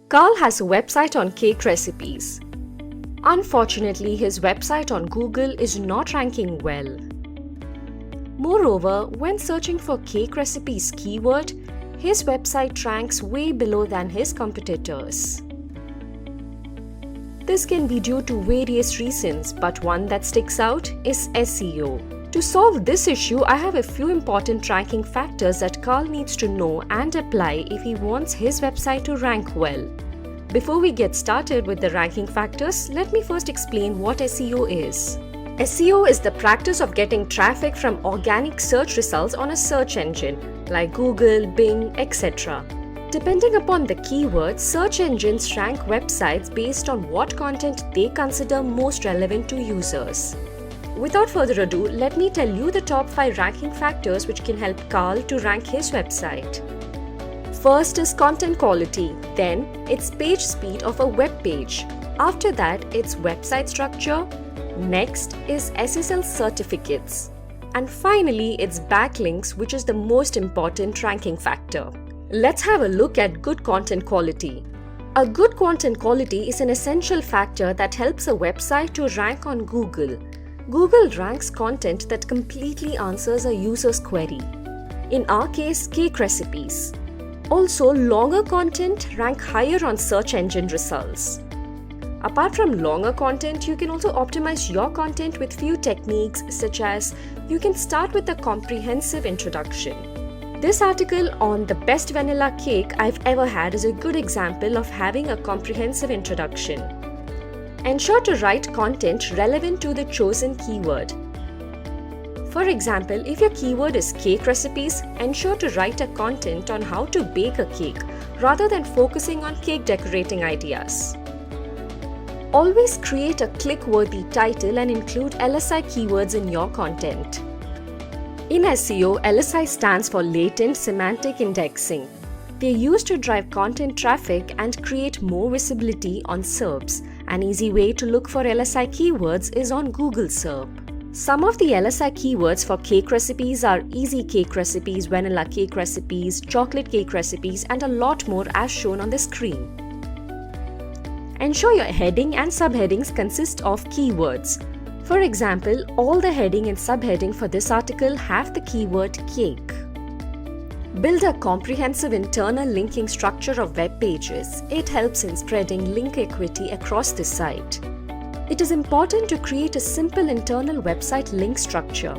Carl has a website on cake recipes. Unfortunately, his website on Google is not ranking well. Moreover, when searching for cake recipes keyword, his website ranks way below than his competitors. This can be due to various reasons, but one that sticks out is SEO. To solve this issue, I have a few important ranking factors that Carl needs to know and apply if he wants his website to rank well. Before we get started with the ranking factors, let me first explain what SEO is. SEO is the practice of getting traffic from organic search results on a search engine like Google, Bing, etc. Depending upon the keyword, search engines rank websites based on what content they consider most relevant to users. Without further ado, let me tell you the top 5 ranking factors which can help Carl to rank his website. First is content quality, then it's page speed of a web page. After that, it's website structure. Next is SSL certificates. And finally, it's backlinks, which is the most important ranking factor. Let's have a look at good content quality. A good content quality is an essential factor that helps a website to rank on Google. Google ranks content that completely answers a user's query. In our case, cake recipes. Also, longer content rank higher on search engine results. Apart from longer content, you can also optimize your content with few techniques, such as you can start with a comprehensive introduction. This article on the best vanilla cake I've ever had is a good example of having a comprehensive introduction. Ensure to write content relevant to the chosen keyword. For example, if your keyword is cake recipes, ensure to write a content on how to bake a cake rather than focusing on cake decorating ideas. Always create a click-worthy title and include LSI keywords in your content. In SEO, LSI stands for Latent Semantic Indexing. They're used to drive content traffic and create more visibility on SERPs. An easy way to look for LSI keywords is on Google SERP. Some of the LSI keywords for cake recipes are easy cake recipes, vanilla cake recipes, chocolate cake recipes, and a lot more as shown on the screen. Ensure your heading and subheadings consist of keywords. For example, all the heading and subheading for this article have the keyword cake. Build a comprehensive internal linking structure of web pages. It helps in spreading link equity across the site. It is important to create a simple internal website link structure.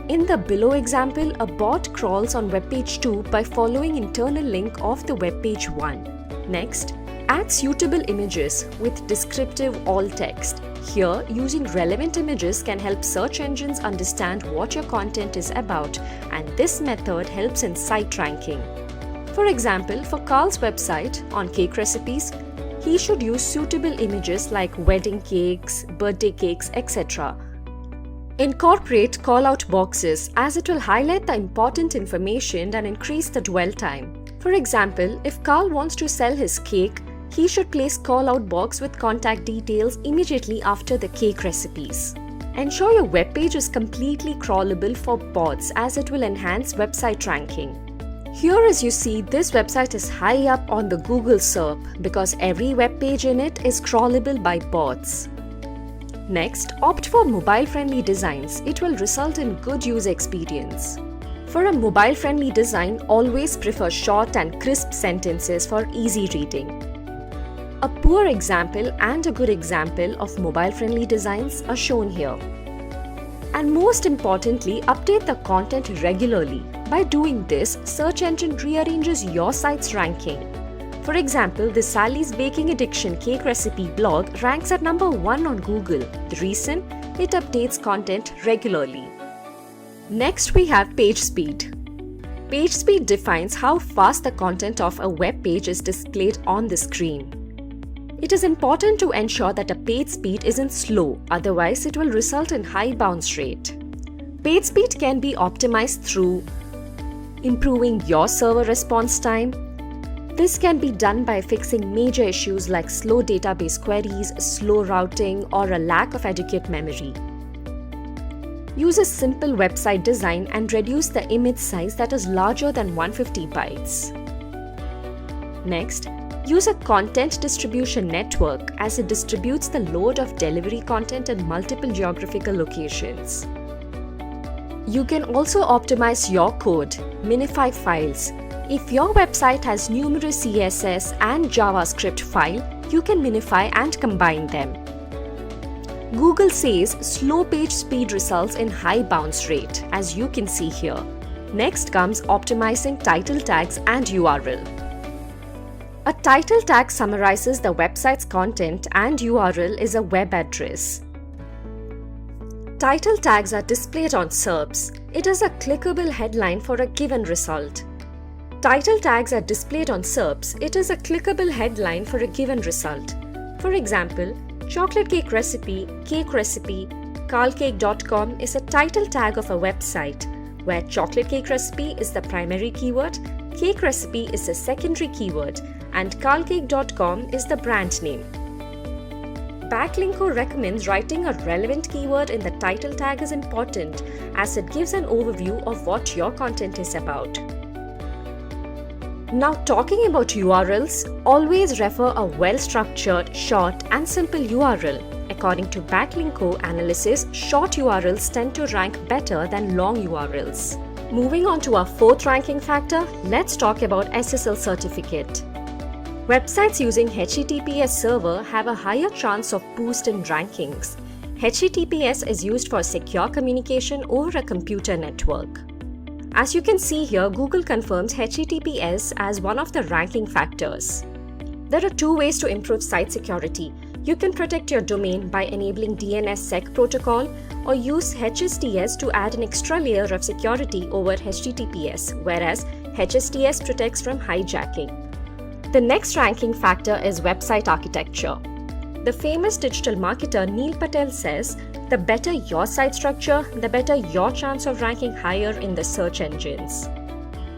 In the below example, a bot crawls on web page 2 by following internal link of the web page 1. Next, add suitable images with descriptive alt text. Here, using relevant images can help search engines understand what your content is about, and this method helps in site ranking. For example, for Carl's website on cake recipes, he should use suitable images like wedding cakes, birthday cakes, etc. Incorporate call-out boxes as it will highlight the important information and increase the dwell time. For example, if Carl wants to sell his cake, he should place call-out box with contact details immediately after the cake recipes. Ensure your web page is completely crawlable for bots as it will enhance website ranking. Here, as you see, this website is high up on the Google SERP because every web page in it is crawlable by bots. Next, opt for mobile-friendly designs. It will result in good user experience. For a mobile-friendly design, always prefer short and crisp sentences for easy reading. A poor example and a good example of mobile-friendly designs are shown here. And most importantly, update the content regularly. By doing this, search engine rearranges your site's ranking. For example, the Sally's Baking Addiction cake recipe blog ranks at number 1 on Google. The reason? It updates content regularly. Next, we have page speed. Page speed defines how fast the content of a web page is displayed on the screen. It is important to ensure that a page speed isn't slow, otherwise it will result in high bounce rate. Page speed can be optimized through improving your server response time. This can be done by fixing major issues like slow database queries, slow routing, or a lack of adequate memory. Use a simple website design and reduce the image size that is larger than 150 bytes. Next, Use a content distribution network as it distributes the load of delivery content in multiple geographical locations. You can also optimize your code, minify files. If your website has numerous CSS and JavaScript files, you can minify and combine them. Google says slow page speed results in high bounce rate, as you can see here. Next comes optimizing title tags and URL. A title tag summarizes the website's content and URL is a web address. Title tags are displayed on SERPs. It is a clickable headline for a given result. Title tags are displayed on SERPs. It is a clickable headline for a given result. For example, chocolate cake recipe, carlcake.com is a title tag of a website, where chocolate cake recipe is the primary keyword, cake recipe is the secondary keyword, and carlcake.com is the brand name. Backlinko recommends writing a relevant keyword in the title tag is important, as it gives an overview of what your content is about. Now, talking about URLs, always refer a well-structured, short and simple URL. According to Backlinko analysis, short URLs tend to rank better than long URLs. Moving on to our fourth ranking factor, let's talk about SSL Certificate. Websites using HTTPS server have a higher chance of boost in rankings. HTTPS is used for secure communication over a computer network. As you can see here, Google confirms HTTPS as one of the ranking factors. There are two ways to improve site security. You can protect your domain by enabling DNSSEC protocol or use HSTS to add an extra layer of security over HTTPS, whereas HSTS protects from hijacking. The next ranking factor is website architecture. The famous digital marketer Neil Patel says, the better your site structure, the better your chance of ranking higher in the search engines.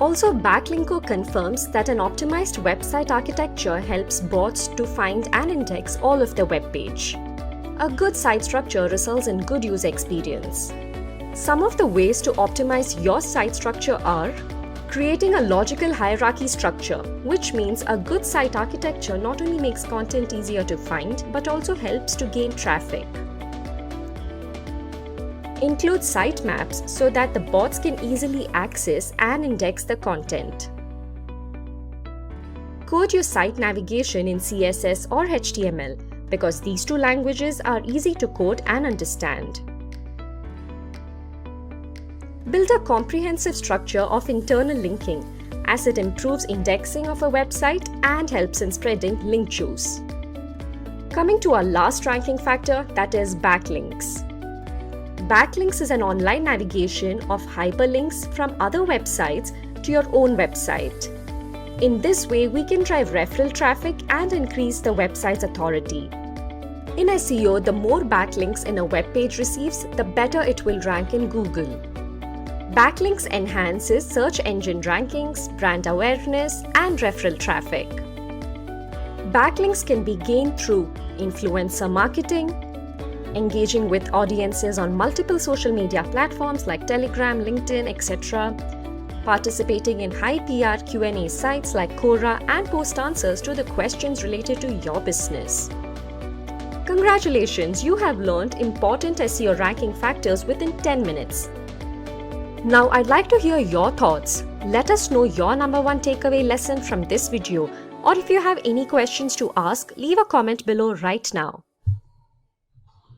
Also, Backlinko confirms that an optimized website architecture helps bots to find and index all of the web page. A good site structure results in good user experience. Some of the ways to optimize your site structure are creating a logical hierarchy structure, which means a good site architecture not only makes content easier to find, but also helps to gain traffic. Include sitemaps so that the bots can easily access and index the content. Code your site navigation in CSS or HTML because these two languages are easy to code and understand. Build a comprehensive structure of internal linking as it improves indexing of a website and helps in spreading link juice. Coming to our last ranking factor, that is backlinks. Backlinks is an online navigation of hyperlinks from other websites to your own website. In this way, we can drive referral traffic and increase the website's authority. In SEO, the more backlinks in a web page receives, the better it will rank in Google. Backlinks enhances search engine rankings, brand awareness, and referral traffic. Backlinks can be gained through influencer marketing, engaging with audiences on multiple social media platforms like Telegram, LinkedIn, etc., participating in high PR Q&A sites like Quora, and post answers to the questions related to your business. Congratulations, you have learned important SEO ranking factors within 10 minutes. Now I'd like to hear your thoughts. Let us know your number one takeaway lesson from this video, or if you have any questions to ask, leave a comment below right now.